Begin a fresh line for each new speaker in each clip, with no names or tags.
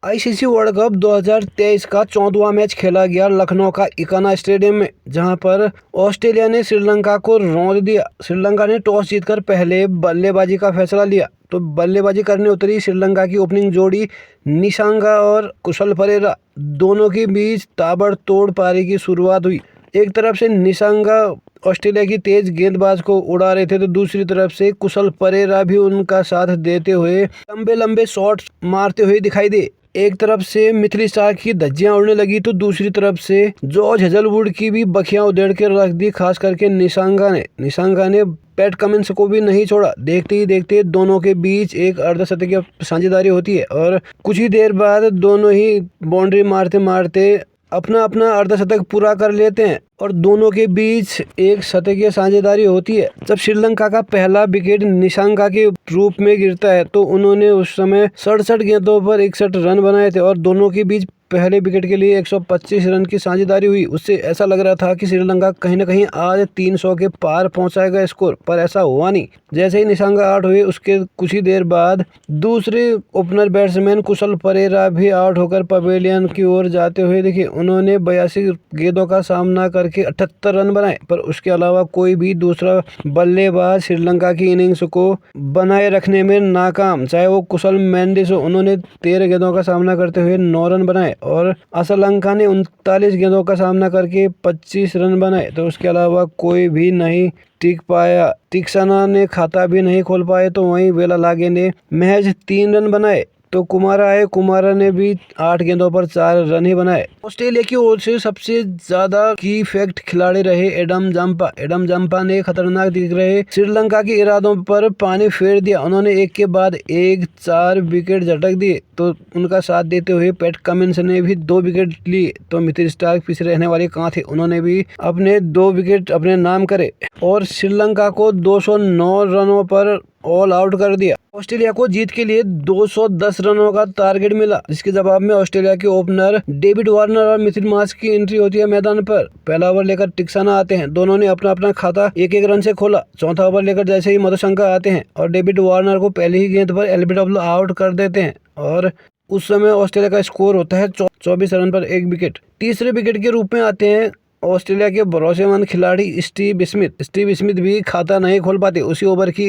ICC world cup 2023 का 14वां match खेला गया लखनऊ का इकाना स्टेडियम में, जहां पर ऑस्ट्रेलिया ने श्रीलंका को रौंद दिया। श्रीलंका ने टॉस जीतकर पहले बल्लेबाजी का फैसला लिया, तो बल्लेबाजी करने उतरी श्रीलंका की ओपनिंग जोड़ी निशंका और कुशल परेरा। दोनों के बीच ताबड़तोड़ पारी की शुरुआत हुई। एक तरफ से निशंका ऑस्ट्रेलिया की तेज गेंदबाज को उड़ा रहे थे, तो दूसरी तरफ से कुशल परेरा भी उनका साथ देते हुए लंबे लंबे शॉट मारते हुए दिखाई दे। एक तरफ से मिथेली स्टार्क की धज्जियां उड़ने लगी, तो दूसरी तरफ से जॉर्ज हेजलवुड की भी बखियां उधेड़ के रख दी। खास करके निशंका ने पैट कमिंस को भी नहीं छोड़ा। देखते ही देखते दोनों के बीच एक अर्धशतकीय साझेदारी होती है और कुछ ही देर बाद दोनों ही बाउंड्री मारते मारते अपना अपना अर्धशतक पूरा कर लेते हैं और दोनों के बीच एक शतकीय साझेदारी होती है। जब श्रीलंका का पहला विकेट निशंका के रूप में गिरता है, तो उन्होंने उस समय 67 गेंदों पर 61 रन बनाए थे और दोनों के बीच पहले विकेट के लिए 125 रन की साझेदारी हुई। उससे ऐसा लग रहा था कि श्रीलंका कहीं न कहीं आज 300 के पार पहुंचाएगा स्कोर, पर ऐसा हुआ नहीं। जैसे ही निशंका आउट हुए, उसके कुछ ही देर बाद दूसरे ओपनर बैट्समैन कुशल परेरा भी आउट होकर पवेलियन की ओर जाते हुए दिखे। उन्होंने 82 गेंदों का सामना करके 78 रन बनाए, पर उसके अलावा कोई भी दूसरा बल्लेबाज श्रीलंका की इनिंग्स को बनाए रखने में नाकाम, चाहे वो कुशल मेंडिस हो। उन्होंने 13 गेंदों का सामना करते हुए 9 रन बनाए और श्रीलंका ने 39 गेंदों का सामना करके 25 रन बनाए, तो उसके अलावा कोई भी नहीं टिक पाया। तीक्ष्णा ने खाता भी नहीं खोल पाए, तो वहीं वेलालागे ने महज 3 रन बनाए। तो कुमारा ने भी 8 गेंदों पर 4 रन ही बनाए। ऑस्ट्रेलिया की ओर से सबसे ज्यादा की फैक्ट खिलाड़ी रहे एडम जंपा ने खतरनाक दिख रहे श्रीलंका के इरादों पर पानी फेर दिया। उन्होंने एक के बाद एक 4 विकेट झटक दिए, तो उनका साथ देते हुए पैट कमिंस ने भी 2 विकेट लिए। तो मिथेली स्टार्क पीछे रहने वाले कहाँ थे, उन्होंने भी अपने 2 विकेट अपने नाम करे और श्रीलंका को 209 रनों पर ऑल आउट कर दिया। ऑस्ट्रेलिया को जीत के लिए 210 रनों का टारगेट मिला, जिसके जवाब में ऑस्ट्रेलिया के ओपनर डेविड वार्नर और मिचेल मार्श की एंट्री होती है मैदान पर। पहला ओवर लेकर तीक्ष्णा आते हैं, दोनों ने अपना अपना खाता 1-1 रन से खोला। चौथा ओवर लेकर जैसे ही मधुशंका आते हैं और डेविड वार्नर को पहली ही गेंद पर एलबीडब्ल्यू आउट कर देते हैं और उस समय ऑस्ट्रेलिया का स्कोर होता है 24 रन पर 1 विकेट। तीसरे विकेट के रूप में आते हैं ऑस्ट्रेलिया के भरोसेमंद खिलाड़ी स्टीव स्मिथ भी खाता नहीं खोल पाते। उसी ओवर की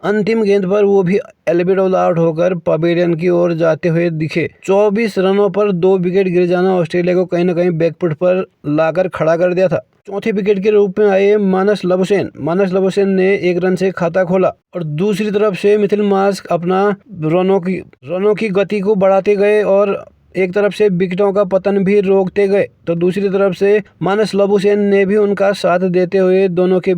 अंतिम गेंद पर वो भी एलबीडब्ल्यू आउट होकर पवेलियन की ओर जाते हुए दिखे। 24 रनों पर 2 विकेट गिर जाना ऑस्ट्रेलिया को कहीं न कहीं बैकफुट पर लाकर खड़ा कर दिया था। चौथे विकेट के रूप में आए मानस लबुशेन ने 1 रन से खाता खोला और दूसरी तरफ से मिचेल मार्श अपना रनों की गति को बढ़ाते गए और एक तरफ से विकेटों का पतन भी रोकते गए, तो दूसरी तरफ से मानस लबुशेन ने भी उनका साथ देते हुए दोनों के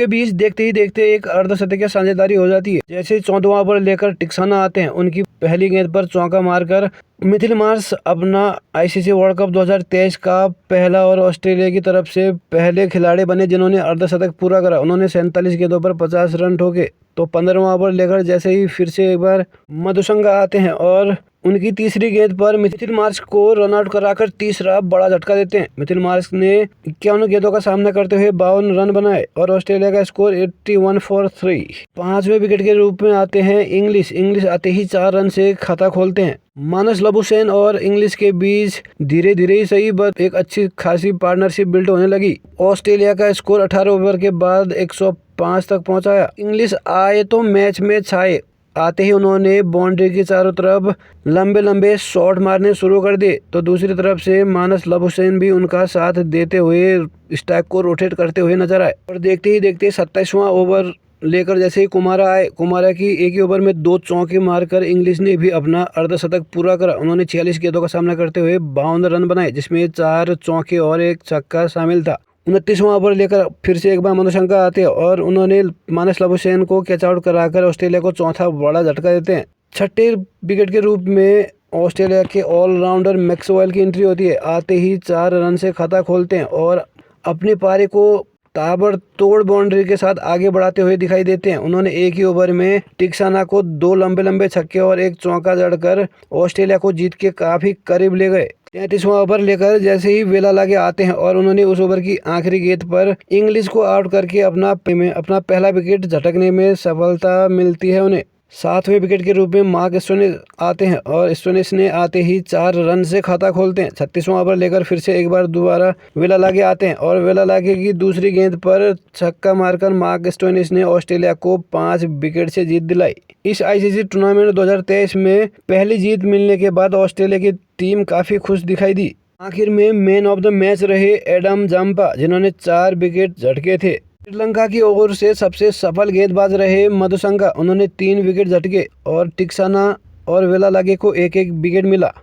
बीच देखते ही देखते एक अर्धशतकीय साझेदारी हो जाती है। जैसे 14वां ओवर लेकर तीक्ष्णा आते हैं, उनकी पहली गेंद पर चौका मारकर मिचेल मार्श अपना आईसीसी वर्ल्ड कप 2023 का पहला और ऑस्ट्रेलिया की तरफ से पहले खिलाड़ी बने जिन्होंने अर्धशतक पूरा करा। उन्होंने 47 गेंदों पर 50 रन ठोके। तो 15वां ओवर लेकर जैसे ही फिर से एक बार मधुशंका आते हैं और उनकी तीसरी गेंद पर मिचेल मार्श को रन आउट कराकर तीसरा बड़ा झटका देते हैं। मिचेल मार्श ने 51 गेंदों का सामना करते हुए 52 रन बनाए और ऑस्ट्रेलिया का स्कोर 81 for 3। 5वें विकेट के रूप में आते हैं इंग्लिश आते ही 4 रन से खाता खोलते हैं। मानस लबुशेन और इंग्लिश के बीच धीरे धीरे ही सही बट एक अच्छी खासी पार्टनरशिप बिल्ड होने लगी। ऑस्ट्रेलिया का स्कोर 18 ओवर के बाद 105 तक पहुंचाया। इंग्लिश आए तो मैच में छाए। आते ही उन्होंने बाउंड्री की चारों तरफ लंबे लंबे शॉट मारने शुरू कर दिए, तो दूसरी तरफ से मानस लबुशेन भी उनका साथ देते हुए स्ट्राइक को रोटेट करते हुए नजर आए। और देखते ही देखते 27वां ओवर लेकर जैसे ही कुमारा की एक ही ओवर में 2 चौके मारकर इंग्लिश ने भी अपना अर्धशतक पूरा करा। उन्होंने 46 गेंदों का सामना करते हुए 52 रन बनाए, जिसमें 4 चौके और 1 छक्का शामिल था। 29वां ओवर लेकर फिर से एक बार मधुशंका आते हैं और उन्होंने मानस लबुशेन को कैच आउट कराकर ऑस्ट्रेलिया को चौथा बड़ा झटका देते हैं। छठे विकेट के रूप में ऑस्ट्रेलिया के ऑलराउंडर मैक्सवेल की एंट्री होती है। आते ही 4 रन से खाता खोलते हैं और अपनी पारी को ताबड़तोड़ बाउंड्री के साथ आगे बढ़ाते हुए दिखाई देते हैं। उन्होंने एक ही ओवर में तीक्ष्णा को 2 लंबे लंबे छक्के और 1 चौका जड़कर ऑस्ट्रेलिया को जीत के काफी करीब ले गए। 33वां ओवर लेकर जैसे ही वेलालागे आते हैं और उन्होंने उस ओवर की आखिरी गेंद पर इंग्लिश को आउट करके अपना पहला विकेट झटकने में सफलता मिलती है उन्हें। 7वें विकेट के रूप में मार्क स्टोनिस आते हैं और स्टोनिस ने आते ही 4 रन से खाता खोलते हैं। 36वां ओवर लेकर फिर से एक बार दोबारा वेलालागे आते हैं और वेलालागे की दूसरी गेंद पर छक्का मारकर मार्क स्टोनिस ने ऑस्ट्रेलिया को 5 विकेट से जीत दिलाई। इस आईसीसी टूर्नामेंट 2023 में पहली जीत मिलने के बाद ऑस्ट्रेलिया की टीम काफ़ी खुश दिखाई दी। आखिर में मैन ऑफ द मैच रहे एडम जाम्पा, जिन्होंने 4 विकेट झटके थे। श्रीलंका की ओर से सबसे सफल गेंदबाज रहे मधुसंका, उन्होंने 3 विकेट झटके और टिक्साना और वेलालागे को एक-एक विकेट मिला।